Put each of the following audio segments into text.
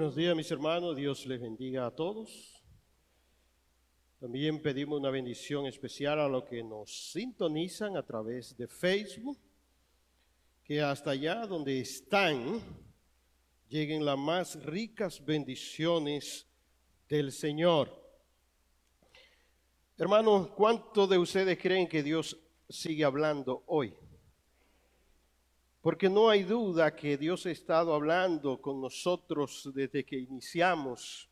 Buenos días, mis hermanos. Dios les bendiga a todos. También pedimos una bendición especial a los que nos sintonizan a través de Facebook, que hasta allá donde están lleguen las más ricas bendiciones del Señor. Hermanos, ¿cuántos de ustedes creen que Dios sigue hablando hoy? Porque no hay duda que Dios ha estado hablando con nosotros desde que iniciamos.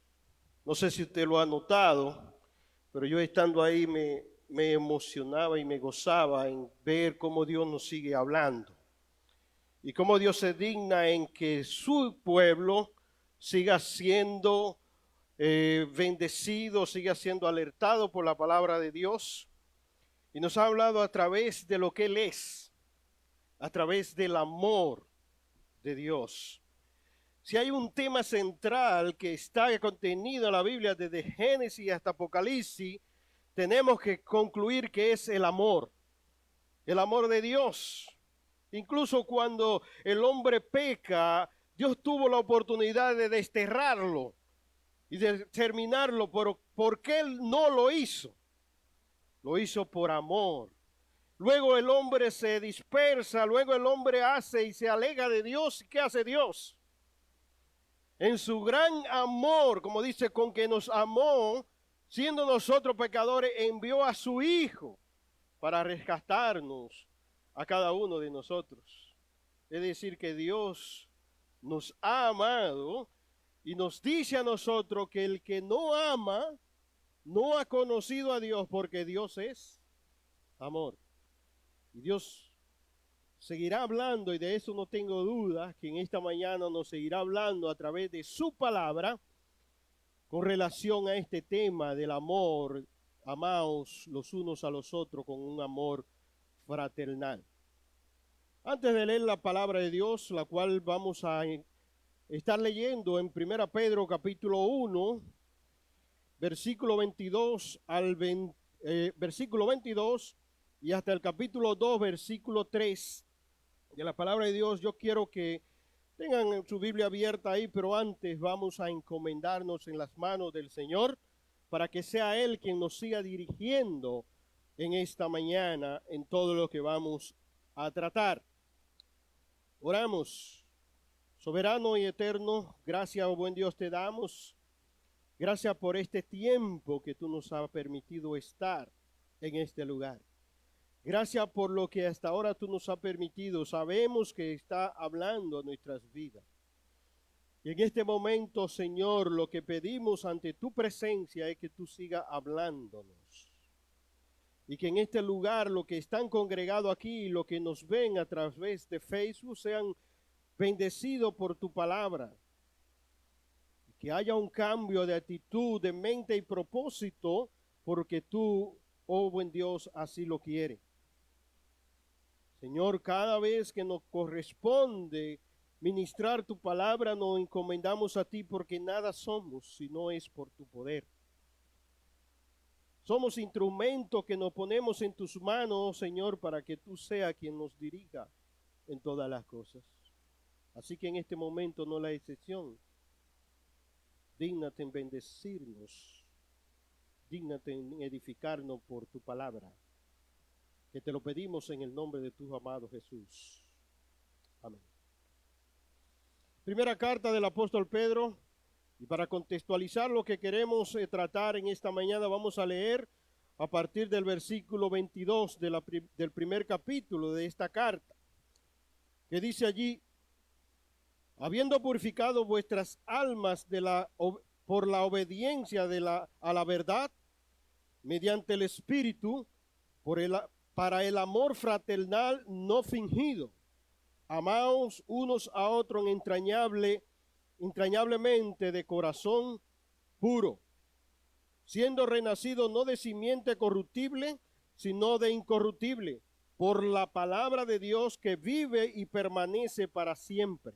No sé si usted lo ha notado, pero yo estando ahí me emocionaba y me gozaba en ver cómo Dios nos sigue hablando. Y cómo Dios se digna en que su pueblo siga siendo bendecido, siga siendo alertado por la palabra de Dios. Y nos ha hablado a través de lo que Él es, a través del amor de Dios. Si hay un tema central que está contenido en la Biblia desde Génesis hasta Apocalipsis, tenemos que concluir que es el amor de Dios. Incluso cuando el hombre peca, Dios tuvo la oportunidad de desterrarlo y de terminarlo, pero ¿por qué Él no lo hizo? Lo hizo por amor. Luego el hombre se dispersa, luego el hombre hace y se alega de Dios. ¿Qué hace Dios? En su gran amor, como dice, con que nos amó, siendo nosotros pecadores, envió a su Hijo para rescatarnos a cada uno de nosotros. Es decir, que Dios nos ha amado y nos dice a nosotros que el que no ama no ha conocido a Dios, porque Dios es amor. Y Dios seguirá hablando, y de eso no tengo duda, que en esta mañana nos seguirá hablando a través de su palabra con relación a este tema del amor. Amaos los unos a los otros con un amor fraternal. Antes de leer la palabra de Dios, la cual vamos a estar leyendo en 1 Pedro capítulo 1, versículo 22 versículo 22 y hasta el capítulo 2, versículo 3 de la palabra de Dios. Yo quiero que tengan su Biblia abierta ahí, pero antes vamos a encomendarnos en las manos del Señor para que sea Él quien nos siga dirigiendo en esta mañana en todo lo que vamos a tratar. Oramos. Soberano y eterno, gracias, oh buen Dios, te damos. Gracias por este tiempo que tú nos has permitido estar en este lugar. Gracias por lo que hasta ahora tú nos has permitido. Sabemos que está hablando a nuestras vidas. Y en este momento, Señor, lo que pedimos ante tu presencia es que tú sigas hablándonos. Y que en este lugar, lo que están congregados aquí y lo que nos ven a través de Facebook sean bendecidos por tu palabra. Y que haya un cambio de actitud, de mente y propósito, porque tú, oh buen Dios, así lo quieres. Señor, cada vez que nos corresponde ministrar tu palabra, nos encomendamos a ti, porque nada somos si no es por tu poder. Somos instrumentos que nos ponemos en tus manos, Señor, para que tú seas quien nos dirija en todas las cosas. Así que en este momento, no la excepción, dígnate en bendecirnos, dígnate en edificarnos por tu palabra, que te lo pedimos en el nombre de tu amado Jesús. Amén. Primera carta del apóstol Pedro, y para contextualizar lo que queremos tratar en esta mañana, vamos a leer a partir del versículo 22 del primer capítulo de esta carta, que dice allí: habiendo purificado vuestras almas por la obediencia a la verdad, mediante el Espíritu, para el amor fraternal no fingido, amaos unos a otros entrañablemente de corazón puro, siendo renacido no de simiente corruptible, sino de incorruptible, por la palabra de Dios que vive y permanece para siempre.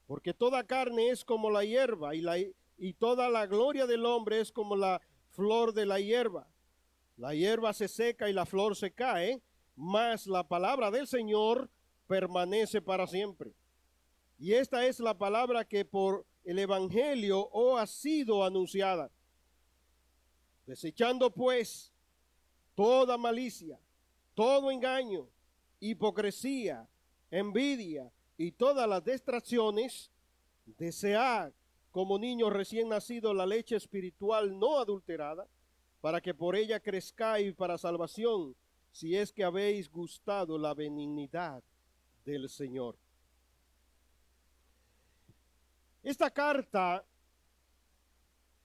Porque toda carne es como la hierba, y toda la gloria del hombre es como la flor de la hierba. La hierba se seca y la flor se cae, mas la palabra del Señor permanece para siempre. Y esta es la palabra que por el evangelio os ha sido anunciada. Desechando pues toda malicia, todo engaño, hipocresía, envidia y todas las distracciones, desead como niños recién nacidos la leche espiritual no adulterada, para que por ella crezcáis para salvación, si es que habéis gustado la benignidad del Señor. Esta carta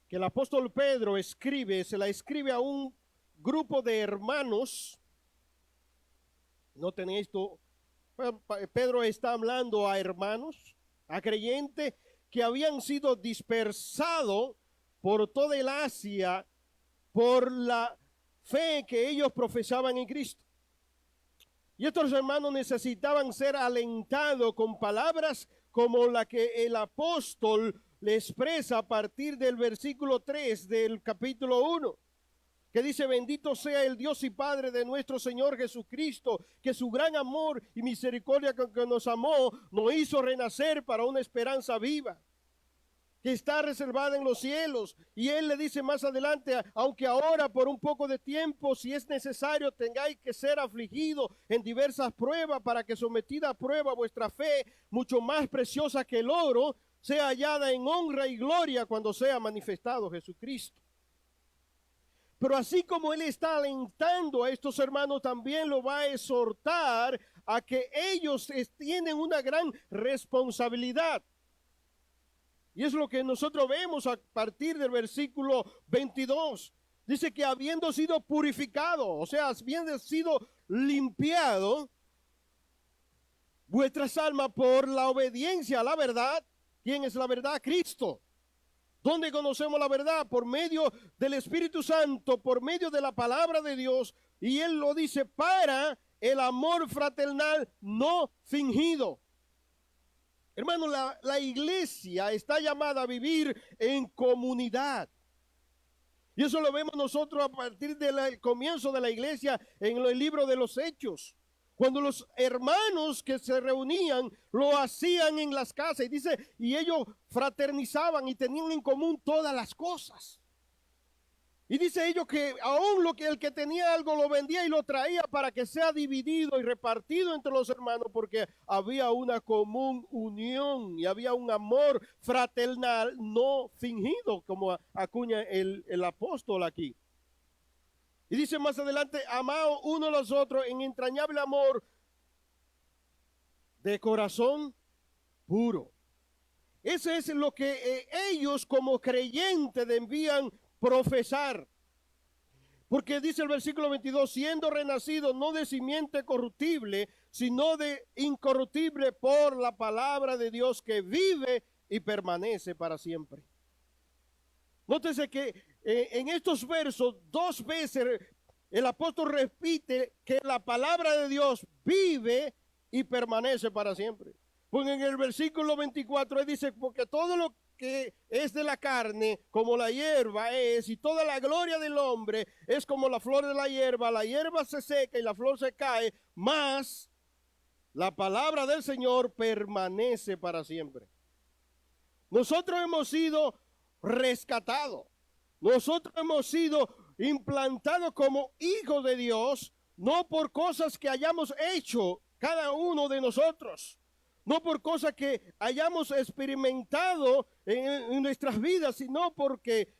que el apóstol Pedro escribe, se la escribe a un grupo de hermanos. Noten esto, Pedro está hablando a hermanos, a creyentes que habían sido dispersados por toda el Asia por la fe que ellos profesaban en Cristo. Y estos hermanos necesitaban ser alentados con palabras como la que el apóstol le expresa a partir del versículo 3 del capítulo 1, que dice: bendito sea el Dios y Padre de nuestro Señor Jesucristo, que su gran amor y misericordia con que nos amó, nos hizo renacer para una esperanza viva, que está reservada en los cielos. Y él le dice más adelante: aunque ahora por un poco de tiempo, si es necesario, tengáis que ser afligidos en diversas pruebas, para que sometida a prueba vuestra fe, mucho más preciosa que el oro, sea hallada en honra y gloria cuando sea manifestado Jesucristo. Pero así como él está alentando a estos hermanos, también lo va a exhortar a que ellos tienen una gran responsabilidad. Y es lo que nosotros vemos a partir del versículo 22. Dice que habiendo sido purificado, o sea, habiendo sido limpiado vuestras almas por la obediencia a la verdad. ¿Quién es la verdad? Cristo. ¿Dónde conocemos la verdad? Por medio del Espíritu Santo, por medio de la palabra de Dios. Y él lo dice: para el amor fraternal no fingido. Hermano, la iglesia está llamada a vivir en comunidad. Y eso lo vemos nosotros a partir del comienzo de la iglesia en el libro de los Hechos. Cuando los hermanos que se reunían lo hacían en las casas. Y dice, y ellos fraternizaban y tenían en común todas las cosas. Y dice ellos que aún el que tenía algo lo vendía y lo traía para que sea dividido y repartido entre los hermanos, porque había una común unión y había un amor fraternal no fingido, como acuña el apóstol aquí. Y dice más adelante: amaos uno a los otros en entrañable amor de corazón puro. Ese es lo que ellos como creyentes debían profesar. Porque dice el versículo 22: siendo renacido no de simiente corruptible, sino de incorruptible por la palabra de Dios, que vive y permanece para siempre. Nótese que en estos versos 2 veces el apóstol repite que la palabra de Dios vive y permanece para siempre. Pues en el versículo 24 él dice: porque todo lo que es de la carne, como la hierba es, y toda la gloria del hombre es como la flor de la hierba se seca y la flor se cae, mas la palabra del Señor permanece para siempre. Nosotros hemos sido rescatados, nosotros hemos sido implantados como hijos de Dios, no por cosas que hayamos hecho cada uno de nosotros, no por cosas que hayamos experimentado en nuestras vidas, sino porque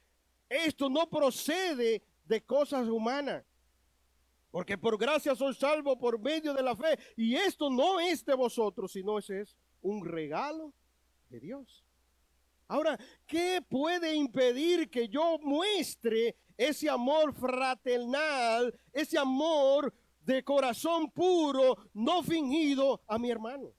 esto no procede de cosas humanas. Porque por gracia sois salvos por medio de la fe. Y esto no es de vosotros, sino ese es un regalo de Dios. Ahora, ¿qué puede impedir que yo muestre ese amor fraternal, ese amor de corazón puro, no fingido a mi hermano?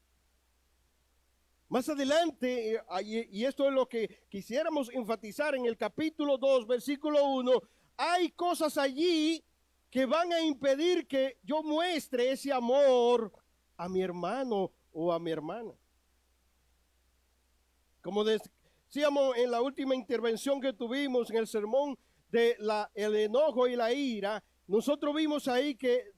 Más adelante, y esto es lo que quisiéramos enfatizar en el capítulo 2, versículo 1, hay cosas allí que van a impedir que yo muestre ese amor a mi hermano o a mi hermana. Como decíamos en la última intervención que tuvimos en el sermón de el enojo y la ira, nosotros vimos ahí que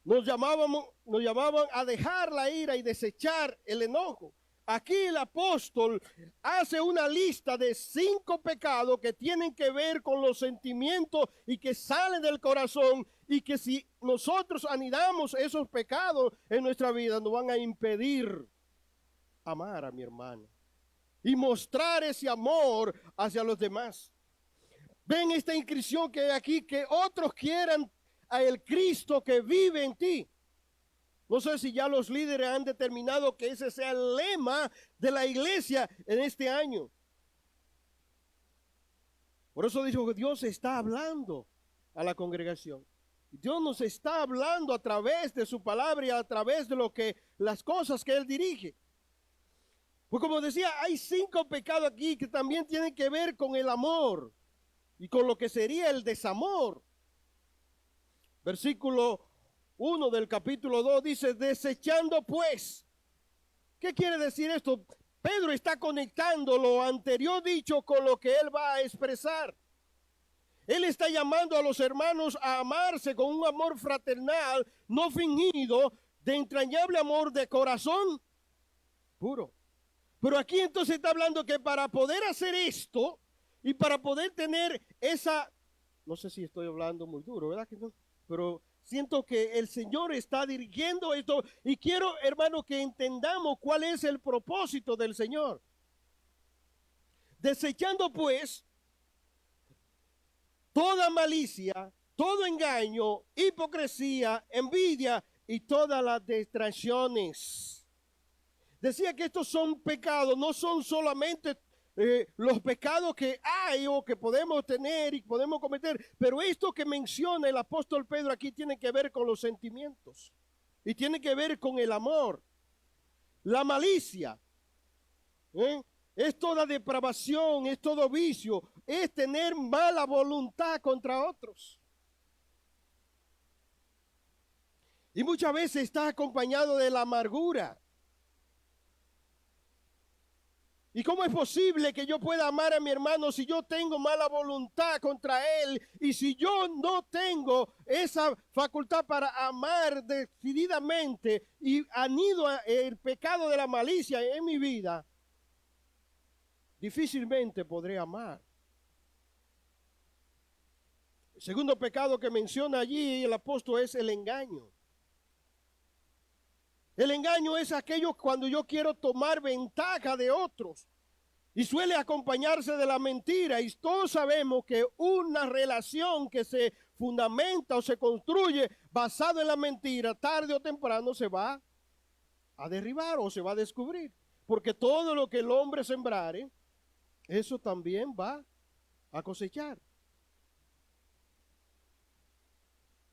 nos llamaban a dejar la ira y desechar el enojo. aquí el apóstol hace una lista de 5 pecados que tienen que ver con los sentimientos y que salen del corazón, y que si nosotros anidamos esos pecados en nuestra vida, nos van a impedir amar a mi hermano y mostrar ese amor hacia los demás. Ven esta inscripción que hay aquí, que otros quieran a el Cristo que vive en ti. No sé si ya los líderes han determinado que ese sea el lema de la iglesia en este año. Por eso dijo que Dios está hablando a la congregación. Dios nos está hablando a través de su palabra y a través de las cosas que Él dirige. Pues como decía, hay 5 pecados aquí que también tienen que ver con el amor y con lo que sería el desamor. Versículo 1 del capítulo 2 dice, desechando pues. ¿Qué quiere decir esto? Pedro está conectando lo anterior dicho con lo que él va a expresar. Él está llamando a los hermanos a amarse con un amor fraternal, no fingido, de entrañable amor de corazón puro. Pero aquí entonces está hablando que para poder hacer esto y para poder tener esa, no sé si estoy hablando muy duro, ¿verdad que no? Pero siento que el Señor está dirigiendo esto y quiero, hermano, que entendamos cuál es el propósito del Señor. Desechando pues toda malicia, todo engaño, hipocresía, envidia y todas las distracciones. Decía que estos son pecados, no son solamente los pecados que hay o que podemos tener y podemos cometer, pero esto que menciona el apóstol Pedro aquí tiene que ver con los sentimientos y tiene que ver con el amor. La malicia es toda depravación, es todo vicio, es tener mala voluntad contra otros. Y muchas veces está acompañado de la amargura. ¿Y cómo es posible que yo pueda amar a mi hermano si yo tengo mala voluntad contra él? Y si yo no tengo esa facultad para amar decididamente y anido el pecado de la malicia en mi vida, difícilmente podré amar. El segundo pecado que menciona allí el apóstol es el engaño. El engaño es aquello cuando yo quiero tomar ventaja de otros y suele acompañarse de la mentira. Y todos sabemos que una relación que se fundamenta o se construye basado en la mentira, tarde o temprano se va a derribar o se va a descubrir. Porque todo lo que el hombre sembrare, eso también va a cosechar.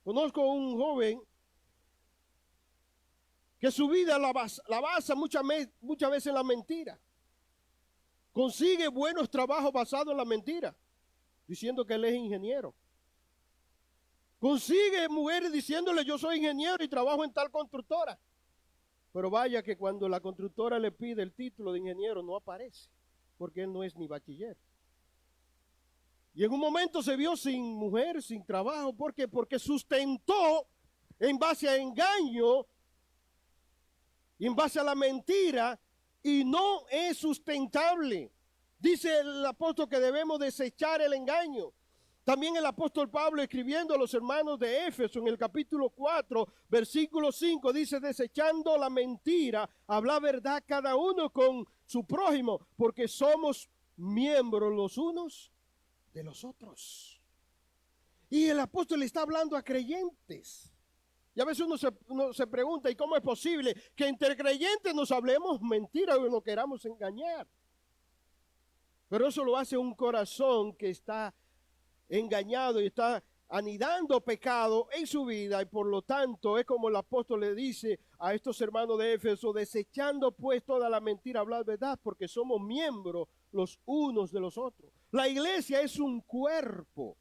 Conozco a un joven que su vida la basa muchas veces en la mentira. Consigue buenos trabajos basados en la mentira, diciendo que él es ingeniero. Consigue mujeres diciéndole yo soy ingeniero y trabajo en tal constructora. Pero vaya que cuando la constructora le pide el título de ingeniero no aparece, porque él no es ni bachiller. Y en un momento se vio sin mujer, sin trabajo. ¿Por qué? Porque sustentó en base a engaño y en base a la mentira, y no es sustentable. Dice el apóstol que debemos desechar el engaño. También el apóstol Pablo, escribiendo a los hermanos de Éfeso en el capítulo 4, versículo 5, dice, desechando la mentira, habla verdad cada uno con su prójimo, porque somos miembros los unos de los otros. Y el apóstol está hablando a creyentes. Y a veces uno se pregunta, ¿y cómo es posible que entre creyentes nos hablemos mentira o nos queramos engañar? Pero eso lo hace un corazón que está engañado y está anidando pecado en su vida, y por lo tanto es como el apóstol le dice a estos hermanos de Éfeso, desechando pues toda la mentira, hablad verdad, porque somos miembros los unos de los otros. La iglesia es un cuerpo.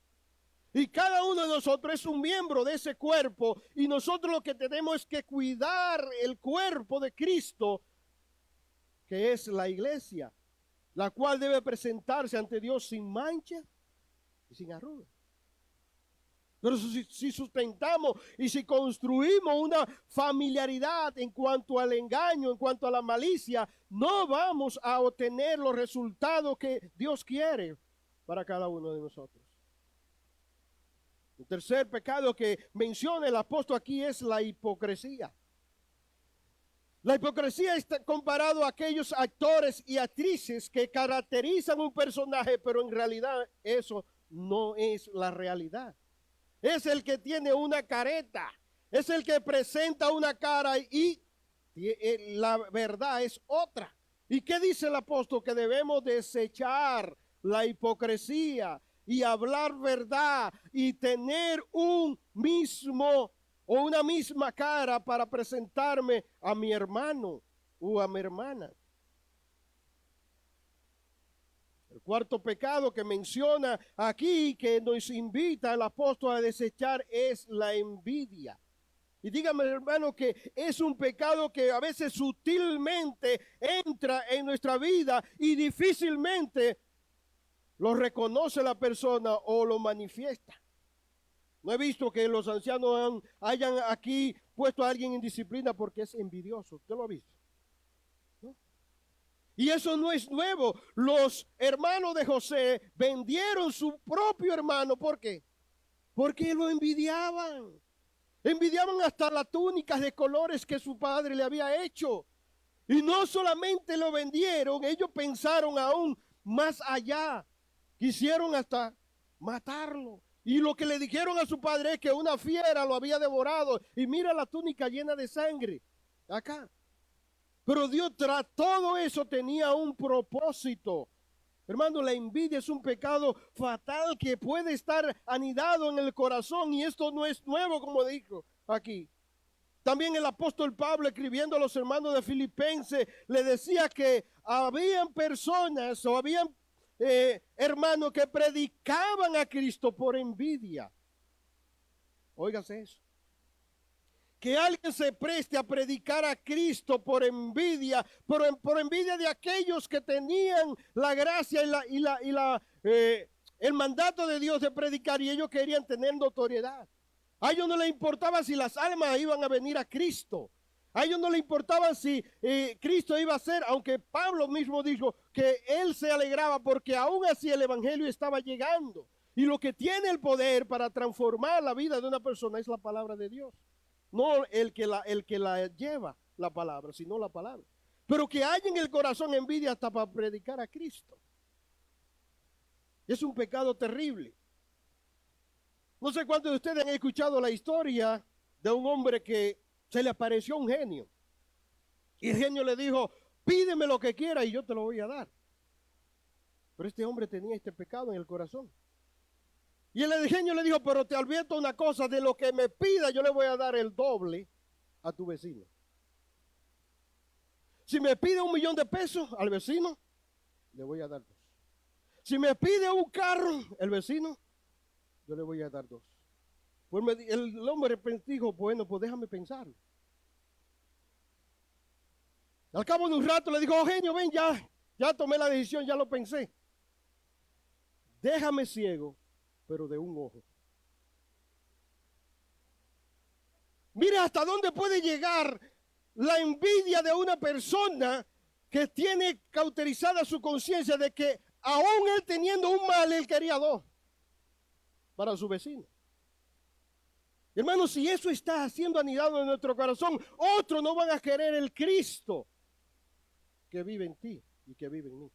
Y cada uno de nosotros es un miembro de ese cuerpo, y nosotros lo que tenemos es que cuidar el cuerpo de Cristo, que es la iglesia, la cual debe presentarse ante Dios sin mancha y sin arruga. Pero si sustentamos y si construimos una familiaridad en cuanto al engaño, en cuanto a la malicia, no vamos a obtener los resultados que Dios quiere para cada uno de nosotros. El tercer pecado que menciona el apóstol aquí es la hipocresía. La hipocresía está comparado a aquellos actores y actrices que caracterizan un personaje, pero en realidad eso no es la realidad. Es el que tiene una careta, es el que presenta una cara y la verdad es otra. ¿Y qué dice el apóstol? Que debemos desechar la hipocresía y hablar verdad y tener un mismo o una misma cara para presentarme a mi hermano o a mi hermana. El cuarto pecado que menciona aquí, que nos invita el apóstol a desechar, es la envidia. Y dígame, hermano, que es un pecado que a veces sutilmente entra en nuestra vida y difícilmente lo reconoce la persona o lo manifiesta. No he visto que los ancianos hayan aquí puesto a alguien en disciplina porque es envidioso. ¿Usted lo ha visto? ¿No? Y eso no es nuevo. Los hermanos de José vendieron su propio hermano. ¿Por qué? Porque lo envidiaban. Envidiaban hasta las túnicas de colores que su padre le había hecho. Y no solamente lo vendieron, ellos pensaron aún más allá. Quisieron hasta matarlo. Y lo que le dijeron a su padre es que una fiera lo había devorado. Y mira la túnica llena de sangre. Acá. Pero Dios, tras todo eso, tenía un propósito. Hermano, la envidia es un pecado fatal que puede estar anidado en el corazón. Y esto no es nuevo, como dijo aquí. También el apóstol Pablo, escribiendo a los hermanos de Filipenses, le decía que habían personas o habían hermanos que predicaban a Cristo por envidia. Óigase eso. Que alguien se preste a predicar a Cristo por envidia, por envidia de aquellos que tenían la gracia el mandato de Dios de predicar, y ellos querían tener notoriedad. A ellos no les importaba si las almas iban a venir a Cristo. A ellos no les importaba si Cristo iba a ser, aunque Pablo mismo dijo que él se alegraba porque aún así el evangelio estaba llegando. Y lo que tiene el poder para transformar la vida de una persona es la palabra de Dios. No el que la lleva la palabra, sino la palabra. Pero que haya en el corazón envidia hasta para predicar a Cristo. Es un pecado terrible. No sé cuántos de ustedes han escuchado la historia de un hombre que se le apareció un genio. Y el genio le dijo, pídeme lo que quieras y yo te lo voy a dar. Pero este hombre tenía este pecado en el corazón. Y el genio le dijo, pero te advierto una cosa, de lo que me pida yo le voy a dar el doble a tu vecino. Si me pide $1,000,000 al vecino, le voy a dar 2. Si me pide un carro, el vecino, yo le voy a dar 2. Pues el hombre dijo, bueno, pues déjame pensar. Al cabo de un rato le dijo, oh, genio, ven, ya tomé la decisión, ya lo pensé. Déjame ciego, pero de un ojo. Mira hasta dónde puede llegar la envidia de una persona que tiene cauterizada su conciencia de que aún él teniendo un mal, él quería 2 para su vecino. Hermanos, si eso está siendo anidado en nuestro corazón, otros no van a querer el Cristo que vive en ti y que vive en mí.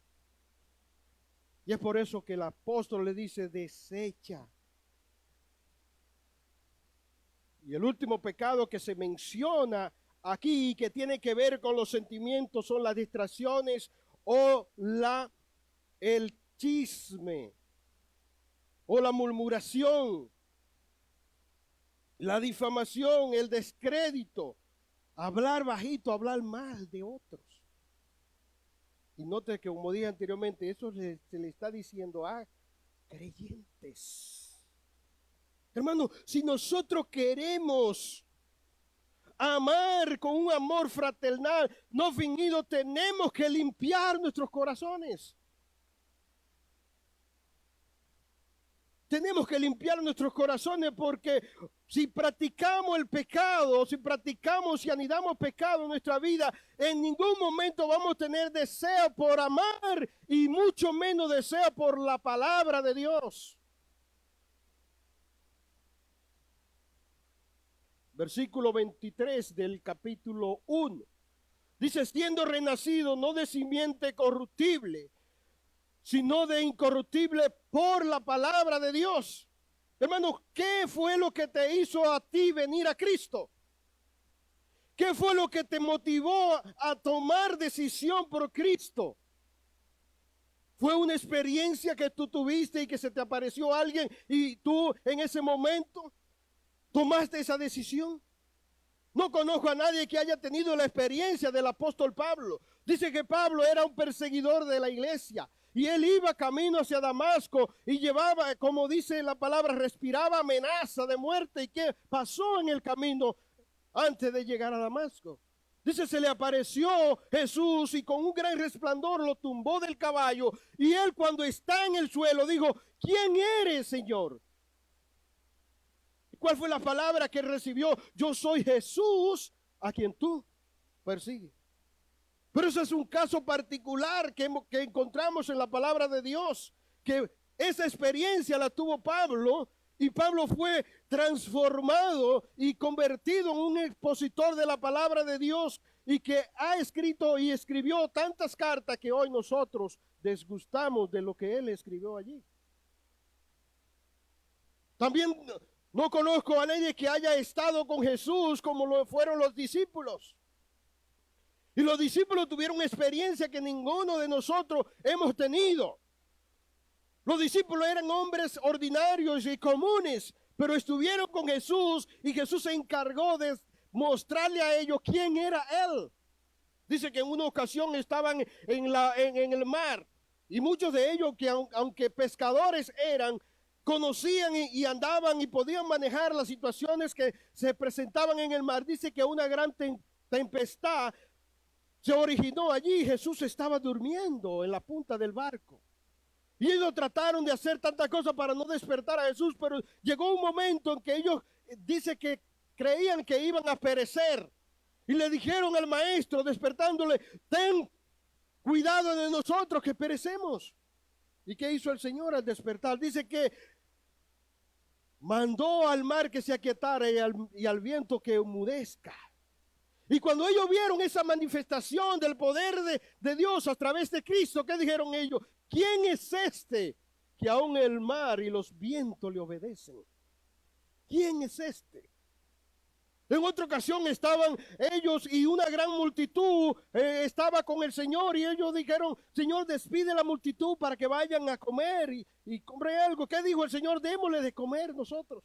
Y es por eso que el apóstol le dice, desecha. Y el último pecado que se menciona aquí, que tiene que ver con los sentimientos, son las distracciones o el chisme o la murmuración, la difamación, el descrédito, hablar bajito, hablar mal de otros. Y note que, como dije anteriormente, eso se le está diciendo a creyentes. Hermano, si nosotros queremos amar con un amor fraternal, no fingido, tenemos que limpiar nuestros corazones. tenemos que limpiar nuestros corazones, porque si practicamos el pecado, si anidamos pecado en nuestra vida, en ningún momento vamos a tener deseo por amar y mucho menos deseo por la palabra de Dios. Versículo 23 del capítulo 1. Dice, siendo renacido no de simiente corruptible, sino de incorruptible por la palabra de Dios. Hermanos, ¿qué fue lo que te hizo a ti venir a Cristo? ¿Qué fue lo que te motivó a tomar decisión por Cristo? ¿Fue una experiencia que tú tuviste y que se te apareció alguien y tú en ese momento tomaste esa decisión? No conozco a nadie que haya tenido la experiencia del apóstol Pablo. Dice que Pablo era un perseguidor de la iglesia y él iba camino hacia Damasco y llevaba, como dice la palabra, respiraba amenaza de muerte. ¿Y qué pasó en el camino antes de llegar a Damasco? Dice, se le apareció Jesús y con un gran resplandor lo tumbó del caballo, y él, cuando está en el suelo, dijo, ¿quién eres, Señor? ¿Cuál fue la palabra que recibió? Yo soy Jesús a quien tú persigues. Pero ese es un caso particular que encontramos en la palabra de Dios, que esa experiencia la tuvo Pablo, y Pablo fue transformado y convertido en un expositor de la palabra de Dios, y que ha escrito y escribió tantas cartas que hoy nosotros desgustamos de lo que él escribió allí. También no conozco a nadie que haya estado con Jesús como lo fueron los discípulos. Y los discípulos tuvieron una experiencia que ninguno de nosotros hemos tenido. Los discípulos eran hombres ordinarios y comunes, pero estuvieron con Jesús y Jesús se encargó de mostrarle a ellos quién era Él. Dice que en una ocasión estaban en el mar, y muchos de ellos, que aunque pescadores eran, conocían y andaban y podían manejar las situaciones que se presentaban en el mar. Dice que una gran tempestad se originó allí. Jesús estaba durmiendo en la punta del barco. Y ellos trataron de hacer tantas cosas para no despertar a Jesús, pero llegó un momento en que ellos, dice que creían que iban a perecer. Y le dijeron al maestro, despertándole, ten cuidado de nosotros que perecemos. ¿Y qué hizo el Señor al despertar? Dice que mandó al mar que se aquietara y al viento que enmudezca. Y cuando ellos vieron esa manifestación del poder de Dios a través de Cristo, ¿qué dijeron ellos? ¿Quién es este que aún el mar y los vientos le obedecen? ¿Quién es este? En otra ocasión estaban ellos y una gran multitud estaba con el Señor, y ellos dijeron, Señor, despide la multitud para que vayan a comer y compre algo. ¿Qué dijo el Señor? Démosle de comer nosotros.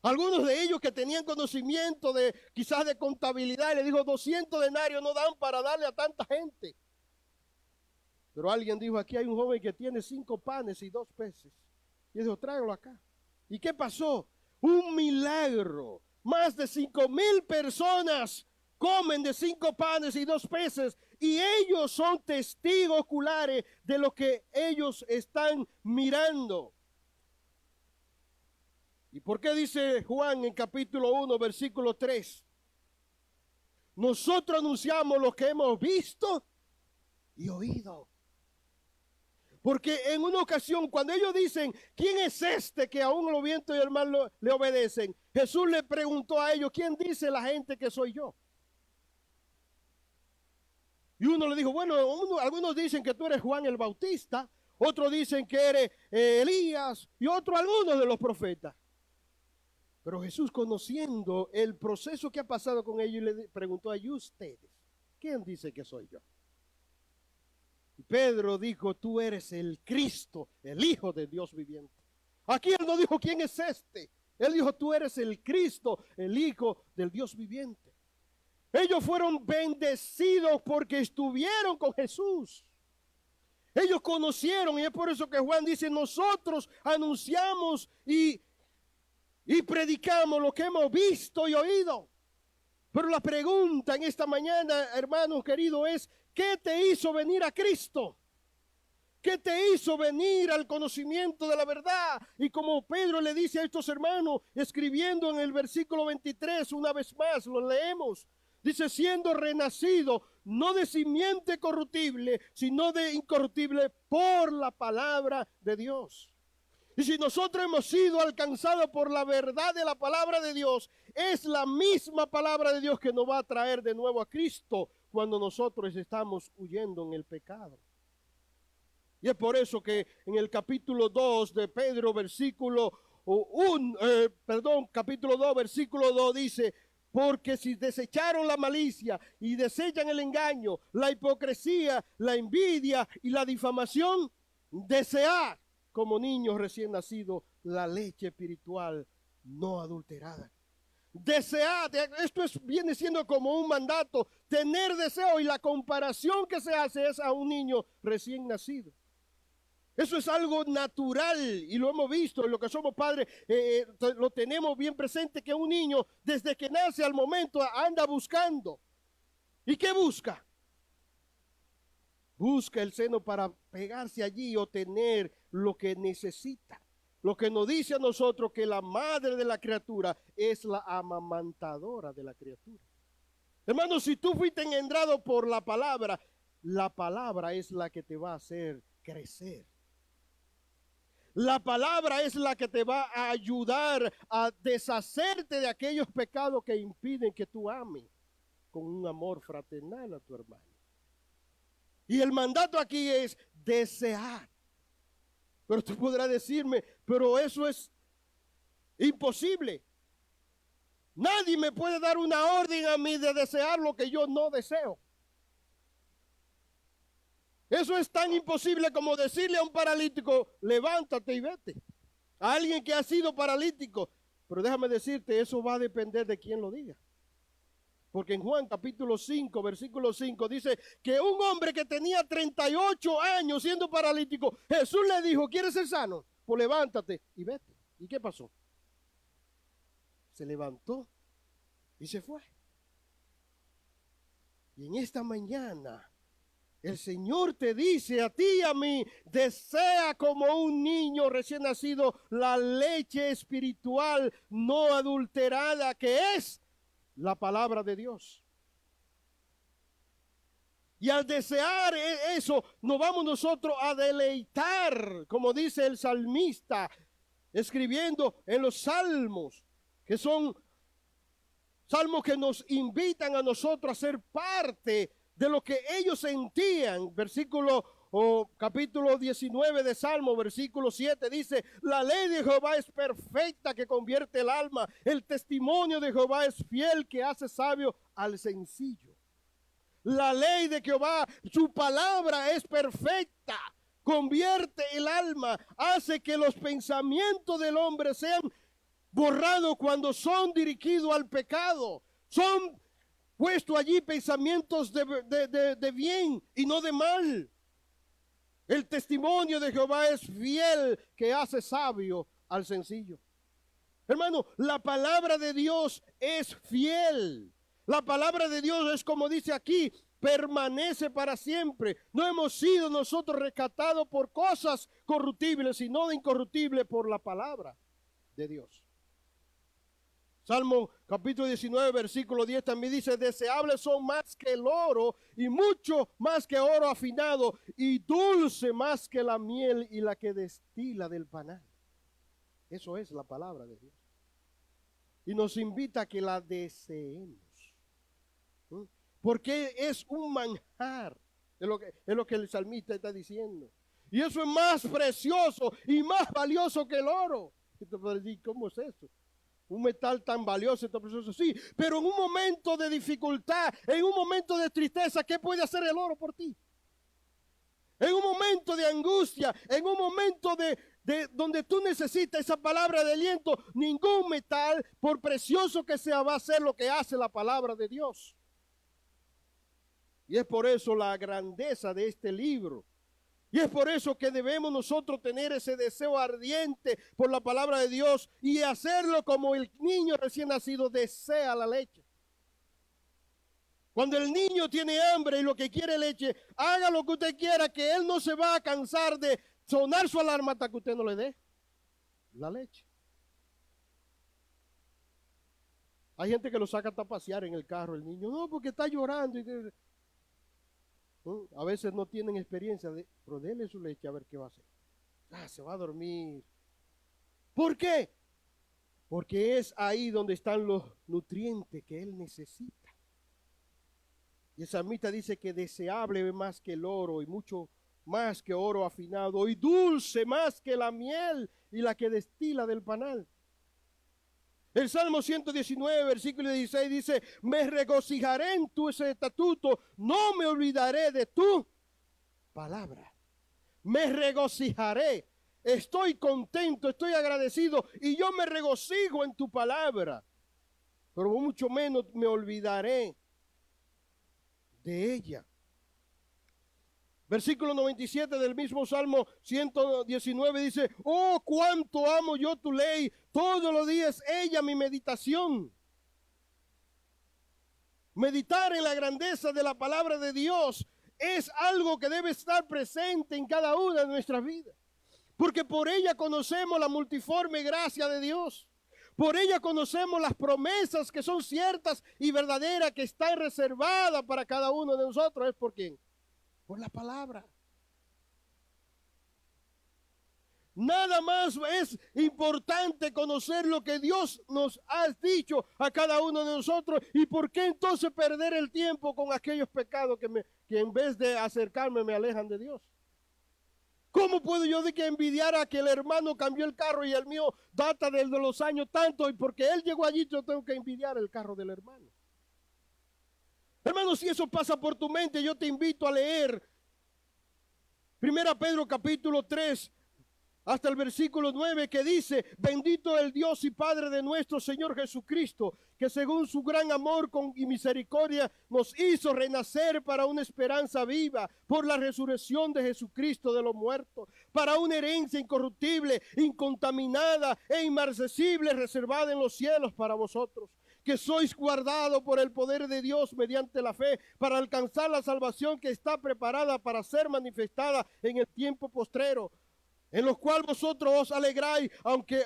Algunos de ellos que tenían conocimiento quizás de contabilidad, le dijo, 200 denarios no dan para darle a tanta gente. Pero alguien dijo, aquí hay un joven que tiene 5 panes y 2 peces. Y dijo, tráigalo acá. ¿Y qué pasó? Un milagro. Más de 5,000 personas comen de 5 panes y 2 peces. Y ellos son testigos oculares de lo que ellos están mirando. ¿Y por qué dice Juan en capítulo 1, versículo 3? Nosotros anunciamos lo que hemos visto y oído. Porque en una ocasión, cuando ellos dicen, ¿quién es este que aún los vientos y el mar le obedecen? Jesús le preguntó a ellos, ¿quién dice la gente que soy yo? Y uno le dijo, bueno, algunos dicen que tú eres Juan el Bautista, otros dicen que eres Elías, y algunos de los profetas. Pero Jesús, conociendo el proceso que ha pasado con ellos, le preguntó a ellos, ustedes, ¿quién dice que soy yo? Y Pedro dijo, tú eres el Cristo, el Hijo de Dios viviente. Aquí él no dijo, ¿quién es este? Él dijo, tú eres el Cristo, el Hijo del Dios viviente. Ellos fueron bendecidos porque estuvieron con Jesús. Ellos conocieron, y es por eso que Juan dice, nosotros anunciamos y predicamos lo que hemos visto y oído. Pero la pregunta en esta mañana, hermanos queridos, es, ¿qué te hizo venir a Cristo? ¿Qué te hizo venir al conocimiento de la verdad? Y como Pedro le dice a estos hermanos, escribiendo en el versículo 23, una vez más, lo leemos. Dice, siendo renacido, no de simiente corruptible, sino de incorruptible por la palabra de Dios. Y si nosotros hemos sido alcanzados por la verdad de la palabra de Dios, es la misma palabra de Dios que nos va a traer de nuevo a Cristo cuando nosotros estamos huyendo en el pecado. Y es por eso que en el capítulo 2 de Pedro, capítulo 2, versículo 2 dice, porque si desecharon la malicia y desechan el engaño, la hipocresía, la envidia y la difamación, desead como niños recién nacidos la leche espiritual no adulterada. Desead, esto viene siendo como un mandato, tener deseo, y la comparación que se hace es a un niño recién nacido. Eso es algo natural y lo hemos visto en lo que somos padres, lo tenemos bien presente, que un niño desde que nace al momento anda buscando. ¿Y qué busca? Busca el seno para pegarse allí o tener lo que necesita. Lo que nos dice a nosotros que la madre de la criatura es la amamantadora de la criatura. Hermano, si tú fuiste engendrado por la palabra es la que te va a hacer crecer. La palabra es la que te va a ayudar a deshacerte de aquellos pecados que impiden que tú ames con un amor fraternal a tu hermano. Y el mandato aquí es desear. Pero tú podrás decirme, pero eso es imposible. Nadie me puede dar una orden a mí de desear lo que yo no deseo. Eso es tan imposible como decirle a un paralítico, levántate y vete. A alguien que ha sido paralítico. Pero déjame decirte, eso va a depender de quién lo diga. Porque en Juan capítulo 5, versículo 5 dice que un hombre que tenía 38 años siendo paralítico, Jesús le dijo, ¿quieres ser sano? Pues levántate y vete. ¿Y qué pasó? Se levantó y se fue. Y en esta mañana el Señor te dice a ti y a mí, desea como un niño recién nacido la leche espiritual no adulterada que es la palabra de Dios. Y al desear eso, nos vamos nosotros a deleitar, como dice el salmista, escribiendo en los salmos, que son salmos que nos invitan a nosotros a ser parte de lo que ellos sentían. Capítulo 19 de Salmo, versículo 7 dice, la ley de Jehová es perfecta que convierte el alma, el testimonio de Jehová es fiel que hace sabio al sencillo. La ley de Jehová, su palabra es perfecta, convierte el alma, hace que los pensamientos del hombre sean borrados cuando son dirigidos al pecado. Son puesto allí pensamientos de bien y no de mal. El testimonio de Jehová es fiel que hace sabio al sencillo. Hermano, la palabra de Dios es fiel. La palabra de Dios es como dice aquí, permanece para siempre. No hemos sido nosotros rescatados por cosas corruptibles, sino de incorruptible por la palabra de Dios. Salmo capítulo 19, versículo 10 también dice, deseables son más que el oro y mucho más que oro afinado y dulce más que la miel y la que destila del panal. Eso es la palabra de Dios. Y nos invita a que la deseemos. Porque es un manjar, es lo que el salmista está diciendo. Y eso es más precioso y más valioso que el oro. Y te puedes decir, ¿cómo es eso? Un metal tan valioso, tan precioso, sí, pero en un momento de dificultad, en un momento de tristeza, ¿qué puede hacer el oro por ti? En un momento de angustia, en un momento de donde tú necesitas esa palabra de aliento, ningún metal, por precioso que sea, va a hacer lo que hace la palabra de Dios. Y es por eso la grandeza de este libro. Y es por eso que debemos nosotros tener ese deseo ardiente por la palabra de Dios y hacerlo como el niño recién nacido desea la leche. Cuando el niño tiene hambre y lo que quiere leche, haga lo que usted quiera, que él no se va a cansar de sonar su alarma hasta que usted no le dé la leche. Hay gente que lo saca hasta pasear en el carro, el niño, no, porque está llorando. ¿No? A veces no tienen experiencia, pero déle su leche a ver qué va a hacer. Se va a dormir. ¿Por qué? Porque es ahí donde están los nutrientes que él necesita. Y el salmista dice que deseable más que el oro y mucho más que oro afinado y dulce más que la miel y la que destila del panal. El Salmo 119, versículo 16 dice, me regocijaré en tu estatuto, no me olvidaré de tu palabra. Me regocijaré, estoy contento, estoy agradecido y yo me regocijo en tu palabra. Pero mucho menos me olvidaré de ella. Versículo 97 del mismo Salmo 119 dice, oh, cuánto amo yo tu ley, todos los días ella mi meditación. Meditar en la grandeza de la palabra de Dios es algo que debe estar presente en cada una de nuestras vidas, porque por ella conocemos la multiforme gracia de Dios. Por ella conocemos las promesas que son ciertas y verdaderas, que están reservadas para cada uno de nosotros. ¿Es por quién? Por la palabra. Nada más es importante conocer lo que Dios nos ha dicho a cada uno de nosotros. ¿Y por qué entonces perder el tiempo con aquellos pecados que en vez de acercarme me alejan de Dios? ¿Cómo puedo yo de que envidiar a que el hermano cambió el carro y el mío data de los años tanto, y porque él llegó allí yo tengo que envidiar el carro del hermano? Hermano, si eso pasa por tu mente, yo te invito a leer 1 Pedro capítulo 3 hasta el versículo 9, que dice, bendito el Dios y Padre de nuestro Señor Jesucristo, que según su gran amor y misericordia nos hizo renacer para una esperanza viva por la resurrección de Jesucristo de los muertos, para una herencia incorruptible, incontaminada e inmarcesible, reservada en los cielos para vosotros, que sois guardados por el poder de Dios mediante la fe, para alcanzar la salvación que está preparada para ser manifestada en el tiempo postrero, en los cuales vosotros os alegráis, aunque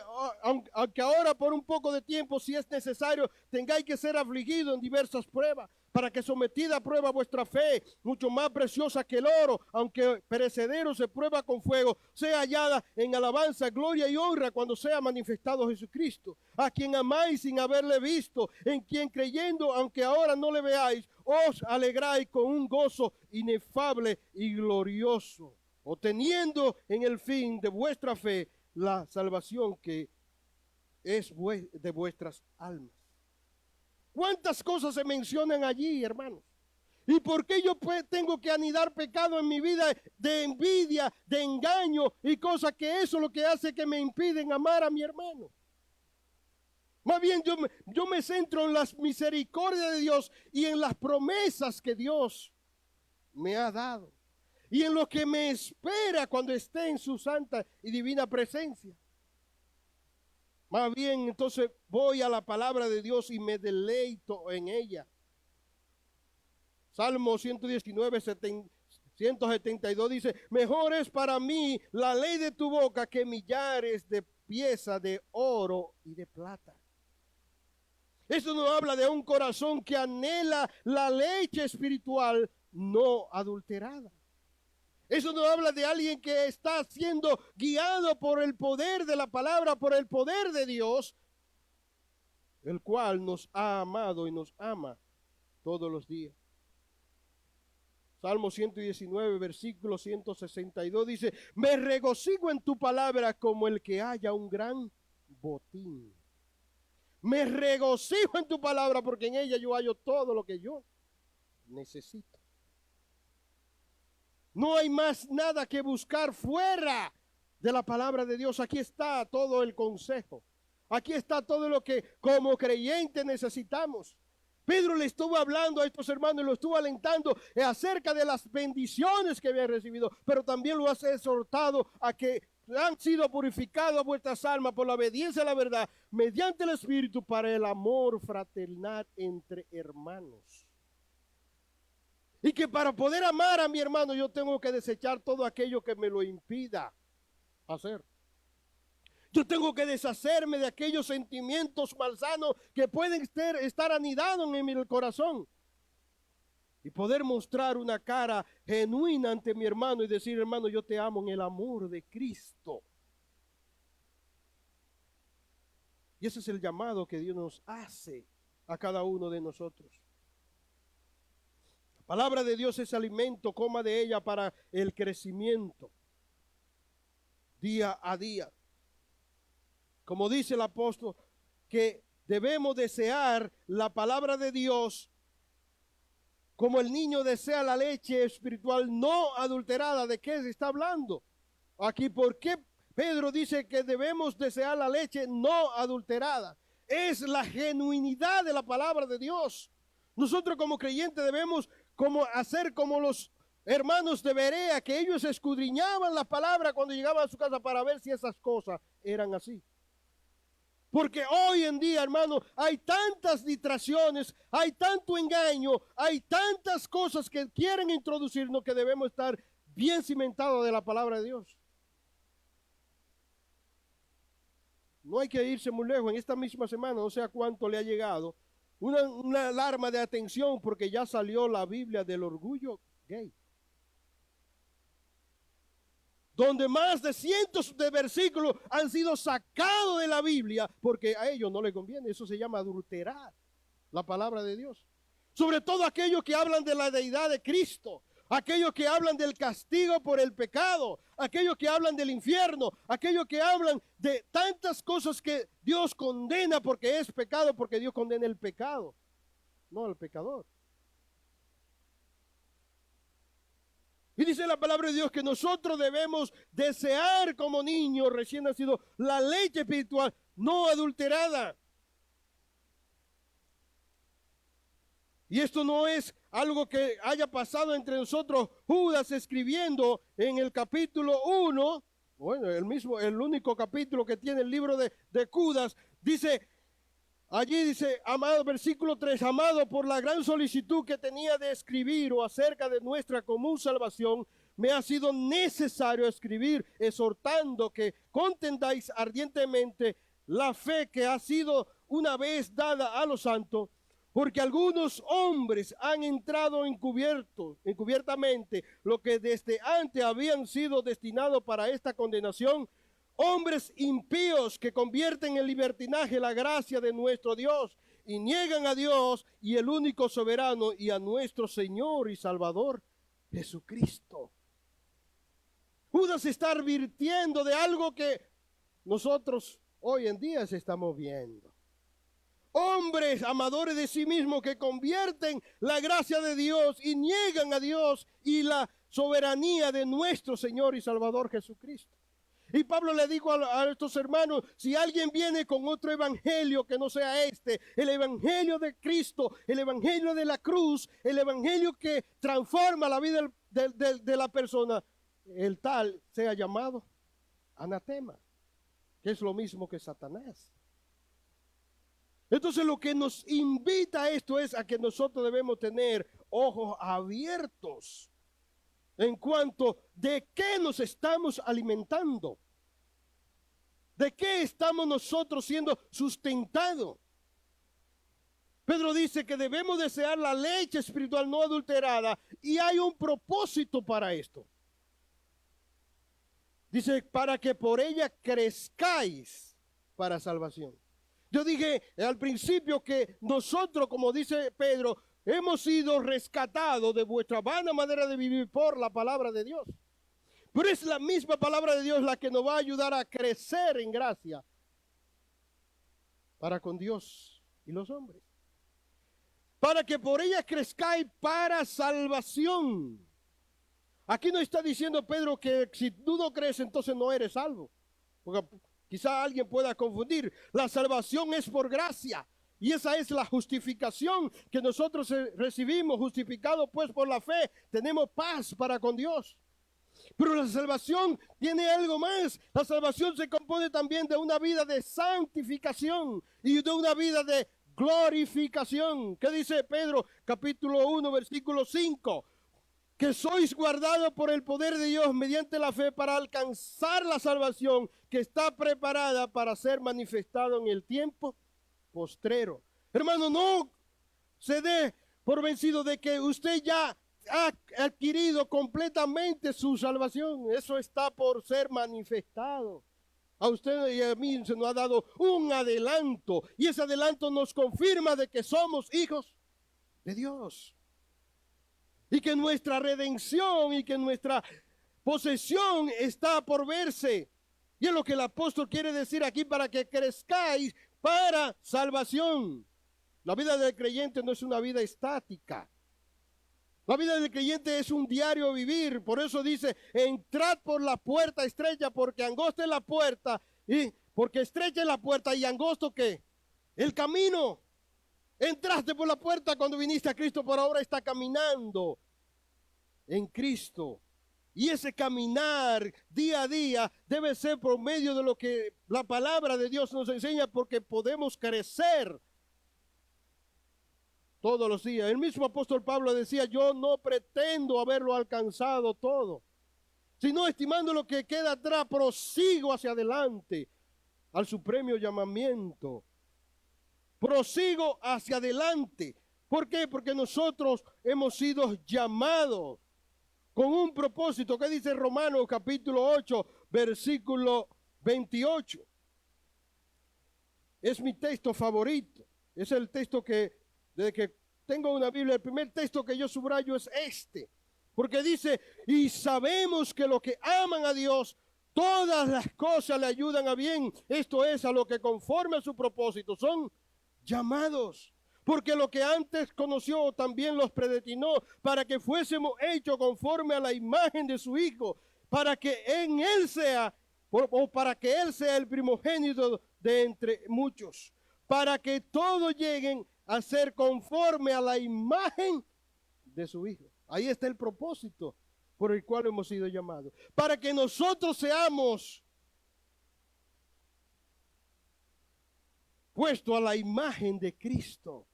ahora por un poco de tiempo, si es necesario, tengáis que ser afligidos en diversas pruebas, para que sometida a prueba vuestra fe, mucho más preciosa que el oro, aunque perecedero se prueba con fuego, sea hallada en alabanza, gloria y honra cuando sea manifestado Jesucristo, a quien amáis sin haberle visto, en quien creyendo, aunque ahora no le veáis, os alegráis con un gozo inefable y glorioso, obteniendo en el fin de vuestra fe la salvación que es de vuestras almas. ¿Cuántas cosas se mencionan allí, hermanos? ¿Y por qué yo tengo que anidar pecado en mi vida de envidia, de engaño y cosas que eso es lo que hace que me impiden amar a mi hermano? Más bien yo me centro en las misericordias de Dios y en las promesas que Dios me ha dado, y en lo que me espera cuando esté en su santa y divina presencia. Más bien, entonces voy a la palabra de Dios y me deleito en ella. Salmo 119, 172 dice, mejor es para mí la ley de tu boca que millares de piezas de oro y de plata. Eso nos habla de un corazón que anhela la leche espiritual no adulterada. Eso nos habla de alguien que está siendo guiado por el poder de la palabra, por el poder de Dios, el cual nos ha amado y nos ama todos los días. Salmo 119, versículo 162 dice, me regocijo en tu palabra como el que haya un gran botín. Me regocijo en tu palabra porque en ella yo hallo todo lo que yo necesito. No hay más nada que buscar fuera de la palabra de Dios. Aquí está todo el consejo. Aquí está todo lo que como creyentes necesitamos. Pedro le estuvo hablando a estos hermanos y lo estuvo alentando acerca de las bendiciones que habían recibido, pero también lo ha exhortado a que han sido purificados vuestras almas por la obediencia a la verdad mediante el Espíritu para el amor fraternal entre hermanos. Y que para poder amar a mi hermano yo tengo que desechar todo aquello que me lo impida hacer. Yo tengo que deshacerme de aquellos sentimientos malsanos que pueden estar anidados en mi corazón. Y poder mostrar una cara genuina ante mi hermano y decir, hermano, yo te amo en el amor de Cristo. Y ese es el llamado que Dios nos hace a cada uno de nosotros. La palabra de Dios es alimento, coma de ella para el crecimiento día a día. Como dice el apóstol, que debemos desear la palabra de Dios como el niño desea la leche espiritual no adulterada. ¿De qué se está hablando aquí? ¿Por qué Pedro dice que debemos desear la leche no adulterada? Es la genuinidad de la palabra de Dios. Nosotros como creyentes debemos hacer como los hermanos de Berea, que ellos escudriñaban la palabra cuando llegaban a su casa para ver si esas cosas eran así. Porque hoy en día, hermano, hay tantas distracciones, hay tanto engaño, hay tantas cosas que quieren introducirnos que debemos estar bien cimentados de la palabra de Dios. No hay que irse muy lejos. En esta misma semana, no sé a cuánto le ha llegado, una alarma de atención porque ya salió la Biblia del orgullo gay, donde más de cientos de versículos han sido sacados de la Biblia porque a ellos no les conviene. Eso se llama adulterar la palabra de Dios. Sobre todo aquellos que hablan de la deidad de Cristo, aquellos que hablan del castigo por el pecado, aquellos que hablan del infierno, aquellos que hablan de tantas cosas que Dios condena porque es pecado, porque Dios condena el pecado, no al pecador. Y dice la palabra de Dios que nosotros debemos desear como niños recién nacidos la leche espiritual no adulterada. Y esto no es algo que haya pasado entre nosotros. Judas escribiendo en el capítulo 1, bueno, el único capítulo que tiene el libro de Judas, dice, allí dice, amado, versículo 3, amado, por la gran solicitud que tenía de escribir o acerca de nuestra común salvación, me ha sido necesario escribir, exhortando que contendáis ardientemente la fe que ha sido una vez dada a los santos, porque algunos hombres han entrado encubiertamente lo que desde antes habían sido destinados para esta condenación, hombres impíos que convierten en libertinaje la gracia de nuestro Dios y niegan a Dios y el único soberano y a nuestro Señor y Salvador Jesucristo. Judas está advirtiendo de algo que nosotros hoy en día estamos viendo. Hombres amadores de sí mismos que convierten la gracia de Dios y niegan a Dios y la soberanía de nuestro Señor y Salvador Jesucristo. Y Pablo le dijo a estos hermanos, si alguien viene con otro evangelio que no sea este, el evangelio de Cristo, el evangelio de la cruz, el evangelio que transforma la vida de la persona, el tal sea llamado anatema, que es lo mismo que Satanás. Entonces lo que nos invita a esto es a que nosotros debemos tener ojos abiertos en cuanto de qué nos estamos alimentando, de qué estamos nosotros siendo sustentados. Pedro dice que debemos desear la leche espiritual no adulterada y hay un propósito para esto. Dice, para que por ella crezcáis para salvación. Yo dije al principio que nosotros, como dice Pedro, hemos sido rescatados de vuestra vana manera de vivir por la palabra de Dios. Pero es la misma palabra de Dios la que nos va a ayudar a crecer en gracia para con Dios y los hombres. Para que por ella crezcáis para salvación. Aquí no está diciendo Pedro que si tú no crees entonces no eres salvo. Porque quizá alguien pueda confundir. La salvación es por gracia. Y esa es la justificación que nosotros recibimos. Justificados pues por la fe, tenemos paz para con Dios. Pero la salvación tiene algo más. La salvación se compone también de una vida de santificación y de una vida de glorificación. ¿Qué dice Pedro? Capítulo 1, versículo 5. que sois guardados por el poder de Dios mediante la fe para alcanzar la salvación que está preparada para ser manifestado en el tiempo postrero. Hermano, no se dé por vencido de que usted ya ha adquirido completamente su salvación. Eso está por ser manifestado. A usted y a mí se nos ha dado un adelanto, y ese adelanto nos confirma de que somos hijos de Dios, y que nuestra redención y que nuestra posesión está por verse. Y es lo que el apóstol quiere decir aquí: para que crezcáis para salvación. La vida del creyente no es una vida estática. La vida del creyente es un diario vivir. Por eso dice: entrad por la puerta estrecha, porque angosta es la puerta, y porque estrecha es la puerta y angosto ¿qué? El camino. Entraste por la puerta cuando viniste a Cristo, por ahora está caminando en Cristo. Y ese caminar día a día debe ser por medio de lo que la palabra de Dios nos enseña, porque podemos crecer todos los días. El mismo apóstol Pablo decía: yo no pretendo haberlo alcanzado todo, sino estimando lo que queda atrás, prosigo hacia adelante al supremo llamamiento. Prosigo hacia adelante. ¿Por qué? Porque nosotros hemos sido llamados con un propósito. ¿Qué dice Romanos capítulo 8, versículo 28? Es mi texto favorito. Es el texto que, desde que tengo una Biblia, el primer texto que yo subrayo es este. Porque dice: y sabemos que los que aman a Dios, todas las cosas le ayudan a bien. Esto es, a lo que conforme a su propósito son llamados. Porque lo que antes conoció también los predestinó para que fuésemos hechos conforme a la imagen de su Hijo, para que en Él sea, o para que Él sea el primogénito de entre muchos, para que todos lleguen a ser conforme a la imagen de su Hijo. Ahí está el propósito por el cual hemos sido llamados, para que nosotros seamos puestos a la imagen de Cristo.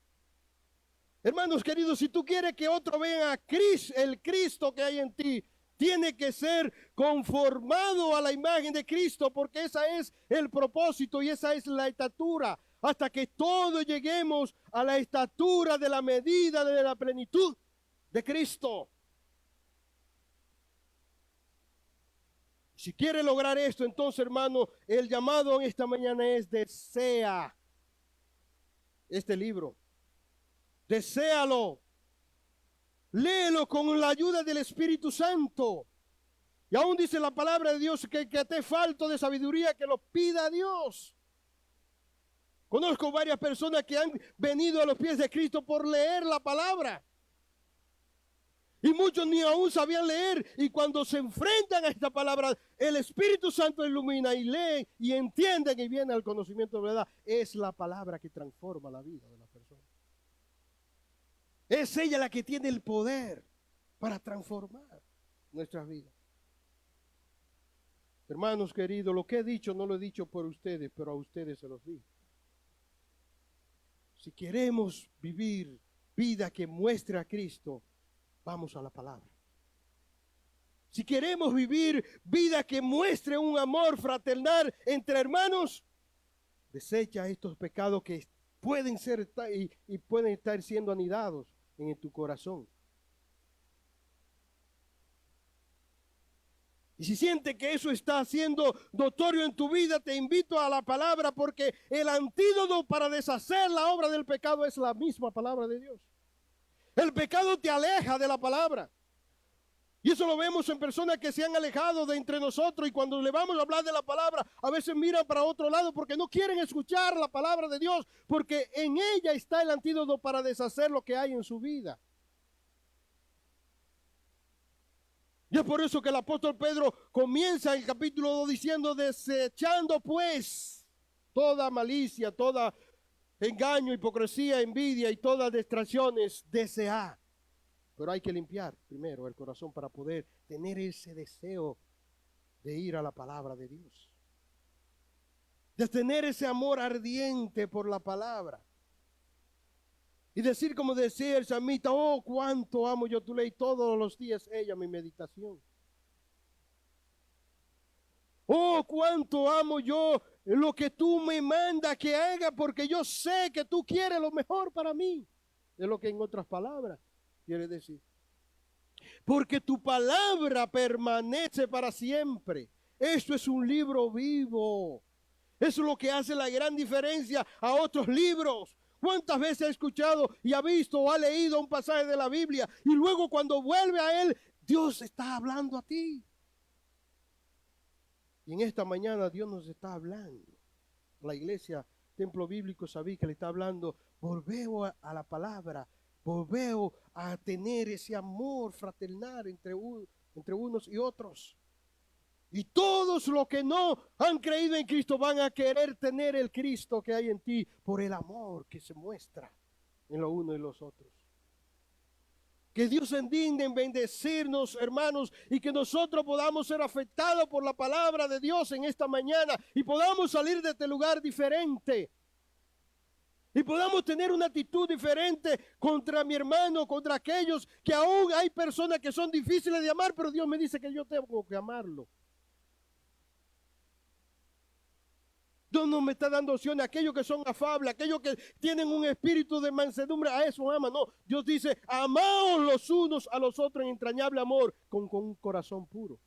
Hermanos queridos, si tú quieres que otro vea a Cristo, el Cristo que hay en ti, tiene que ser conformado a la imagen de Cristo, porque ese es el propósito y esa es la estatura, hasta que todos lleguemos a la estatura de la medida de la plenitud de Cristo. Si quiere lograr esto, entonces, hermano, el llamado en esta mañana es: desea este libro. Deséalo. Léelo con la ayuda del Espíritu Santo. Y aún dice la palabra de Dios que te falta de sabiduría, que lo pida a Dios. Conozco varias personas que han venido a los pies de Cristo por leer la palabra. Y muchos ni aún sabían leer. Y cuando se enfrentan a esta palabra, el Espíritu Santo ilumina y leen y entienden y vienen al conocimiento de verdad. Es la palabra que transforma la vida de la persona. Es ella la que tiene el poder para transformar nuestras vidas. Hermanos queridos, lo que he dicho no lo he dicho por ustedes, pero a ustedes se los digo. Si queremos vivir vida que muestre a Cristo, vamos a la palabra. Si queremos vivir vida que muestre un amor fraternal entre hermanos, desecha estos pecados que pueden ser y pueden estar siendo anidados en tu corazón. Y si siente que eso está siendo notorio en tu vida, te invito a la palabra, porque el antídoto para deshacer la obra del pecado es la misma palabra de Dios. El pecado te aleja de la palabra. Y eso lo vemos en personas que se han alejado de entre nosotros, y cuando le vamos a hablar de la palabra, a veces miran para otro lado porque no quieren escuchar la palabra de Dios, porque en ella está el antídoto para deshacer lo que hay en su vida. Y es por eso que el apóstol Pedro comienza el capítulo 2 diciendo: desechando pues toda malicia, toda engaño, hipocresía, envidia y todas distracciones, desear. Pero hay que limpiar primero el corazón para poder tener ese deseo de ir a la palabra de Dios, de tener ese amor ardiente por la palabra. Y decir como decía el salmista, oh, cuánto amo yo tu ley, todos los días ella mi meditación. Oh, cuánto amo yo lo que tú me mandas que haga, porque yo sé que tú quieres lo mejor para mí. Es lo que en otras palabras quiere decir. Porque tu palabra permanece para siempre. Esto es un libro vivo. Eso es lo que hace la gran diferencia a otros libros. ¿Cuántas veces ha escuchado y ha visto o ha leído un pasaje de la Biblia y luego cuando vuelve a él, Dios está hablando a ti? Y en esta mañana Dios nos está hablando. La iglesia, Templo Bíblico Sabí que le está hablando, volvemos a la palabra, volvemos a tener ese amor fraternal entre unos y otros. Y todos los que no han creído en Cristo van a querer tener el Cristo que hay en ti por el amor que se muestra en los unos y los otros. Que Dios se indigne en bendecirnos, hermanos, y que nosotros podamos ser afectados por la palabra de Dios en esta mañana y podamos salir de este lugar diferente. Y podamos tener una actitud diferente contra mi hermano, contra aquellos que aún hay personas que son difíciles de amar, pero Dios me dice que yo tengo que amarlo. Dios no me está dando opciones a aquellos que son afables, aquellos que tienen un espíritu de mansedumbre, a eso ama. No, Dios dice, amaos los unos a los otros en entrañable amor, con un corazón puro.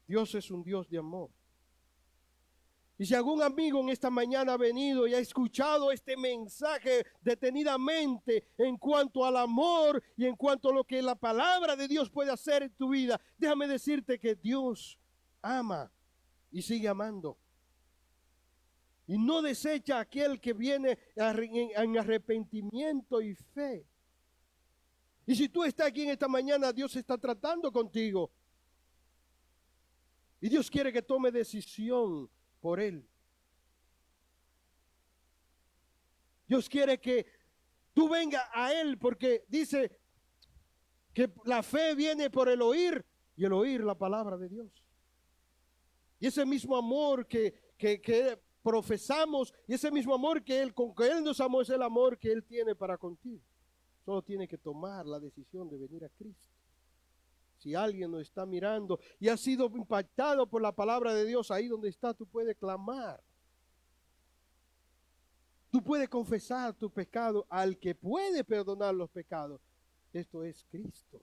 Dios es un Dios de amor. Y si algún amigo en esta mañana ha venido y ha escuchado este mensaje detenidamente en cuanto al amor y en cuanto a lo que la palabra de Dios puede hacer en tu vida, déjame decirte que Dios ama y sigue amando. Y no desecha a aquel que viene en arrepentimiento y fe. Y si tú estás aquí en esta mañana, Dios está tratando contigo. Y Dios quiere que tome decisión por él. Dios quiere que tú vengas a él porque dice que la fe viene por el oír y el oír la palabra de Dios. Y ese mismo amor que profesamos y ese mismo amor que él, con que él nos amó, es el amor que él tiene para contigo. Solo tiene que tomar la decisión de venir a Cristo. Si alguien nos está mirando y ha sido impactado por la palabra de Dios, ahí donde está, tú puedes clamar. Tú puedes confesar tu pecado al que puede perdonar los pecados. Esto es Cristo.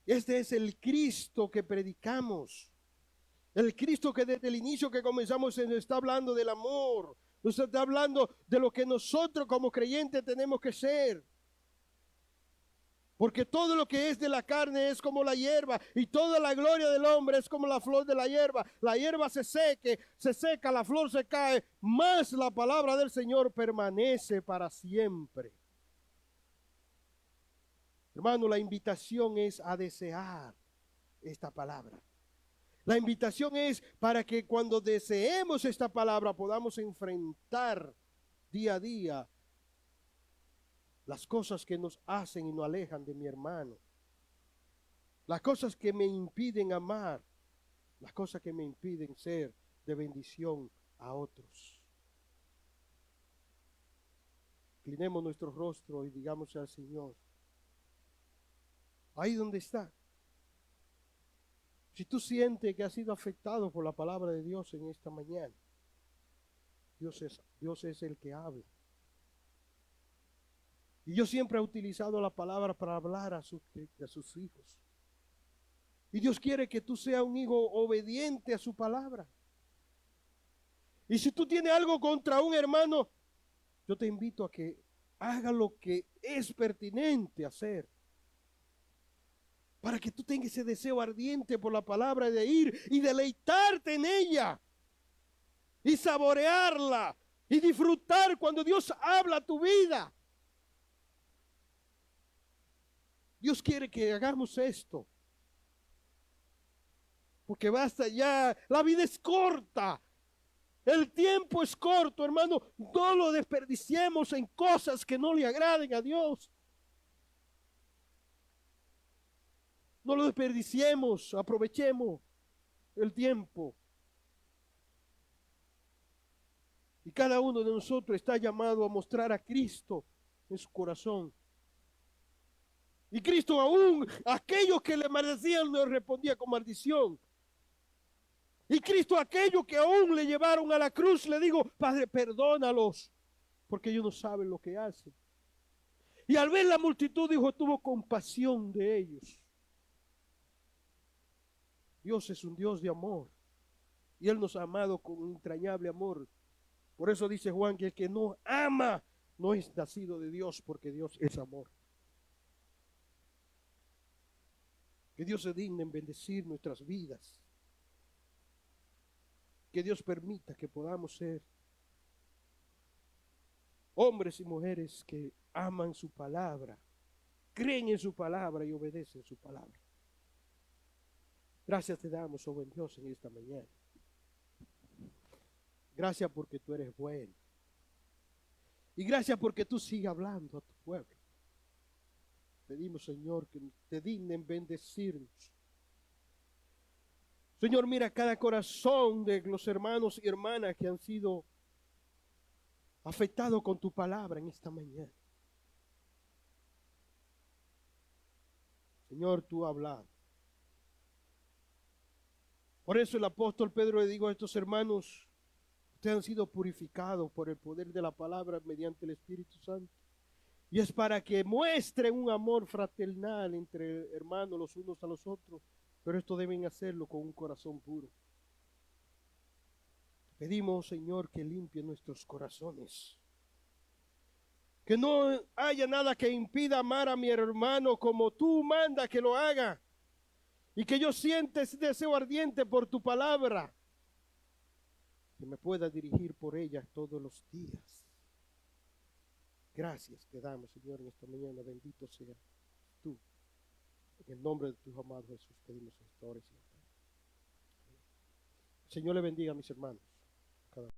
Este es el Cristo que predicamos. El Cristo que desde el inicio que comenzamos se nos está hablando del amor. Nos está hablando de lo que nosotros como creyentes tenemos que ser. Porque todo lo que es de la carne es como la hierba y toda la gloria del hombre es como la flor de la hierba. La hierba se seca, la flor se cae, mas la palabra del Señor permanece para siempre. Hermano, la invitación es a desear esta palabra. La invitación es para que cuando deseemos esta palabra podamos enfrentar día a día las cosas que nos hacen y nos alejan de mi hermano. Las cosas que me impiden amar. Las cosas que me impiden ser de bendición a otros. Inclinemos nuestro rostro y digamos al Señor. Ahí donde está. Si tú sientes que has sido afectado por la palabra de Dios en esta mañana, Dios es el que habla. Y Dios siempre ha utilizado la palabra para hablar a sus hijos. Y Dios quiere que tú seas un hijo obediente a su palabra. Y si tú tienes algo contra un hermano, yo te invito a que haga lo que es pertinente hacer. Para que tú tengas ese deseo ardiente por la palabra de ir y deleitarte en ella. Y saborearla. Y disfrutar cuando Dios habla a tu vida. Dios quiere que hagamos esto. Porque basta ya. La vida es corta. El tiempo es corto, hermano. No lo desperdiciemos en cosas que no le agraden a Dios. No lo desperdiciemos, aprovechemos el tiempo. Y cada uno de nosotros está llamado a mostrar a Cristo en su corazón. Y Cristo aún, aquellos que le maldecían, le respondía con maldición. Y Cristo, aquellos que aún le llevaron a la cruz, le digo, Padre, perdónalos, porque ellos no saben lo que hacen. Y al ver la multitud, dijo, tuvo compasión de ellos. Dios es un Dios de amor. Y Él nos ha amado con entrañable amor. Por eso dice Juan que el que no ama no es nacido de Dios, porque Dios es amor. Que Dios se digne en bendecir nuestras vidas. Que Dios permita que podamos ser hombres y mujeres que aman su palabra, creen en su palabra y obedecen su palabra. Gracias te damos, oh buen Dios, en esta mañana. Gracias porque tú eres bueno. Y gracias porque tú sigues hablando a tu pueblo. Pedimos, Señor, que te dignen bendecirnos. Señor, mira cada corazón de los hermanos y hermanas que han sido afectados con tu palabra en esta mañana. Señor, tú has hablado. Por eso el apóstol Pedro le dijo a estos hermanos, ustedes han sido purificados por el poder de la palabra mediante el Espíritu Santo. Y es para que muestren un amor fraternal entre hermanos los unos a los otros. Pero esto deben hacerlo con un corazón puro. Pedimos, Señor, que limpie nuestros corazones. Que no haya nada que impida amar a mi hermano como tú mandas que lo haga. Y que yo sienta ese deseo ardiente por tu palabra. Que me pueda dirigir por ella todos los días. Gracias te damos, Señor, en esta mañana. Bendito sea tú. En el nombre de tu amado Jesús pedimos esta oración. Señor le bendiga a mis hermanos. Cada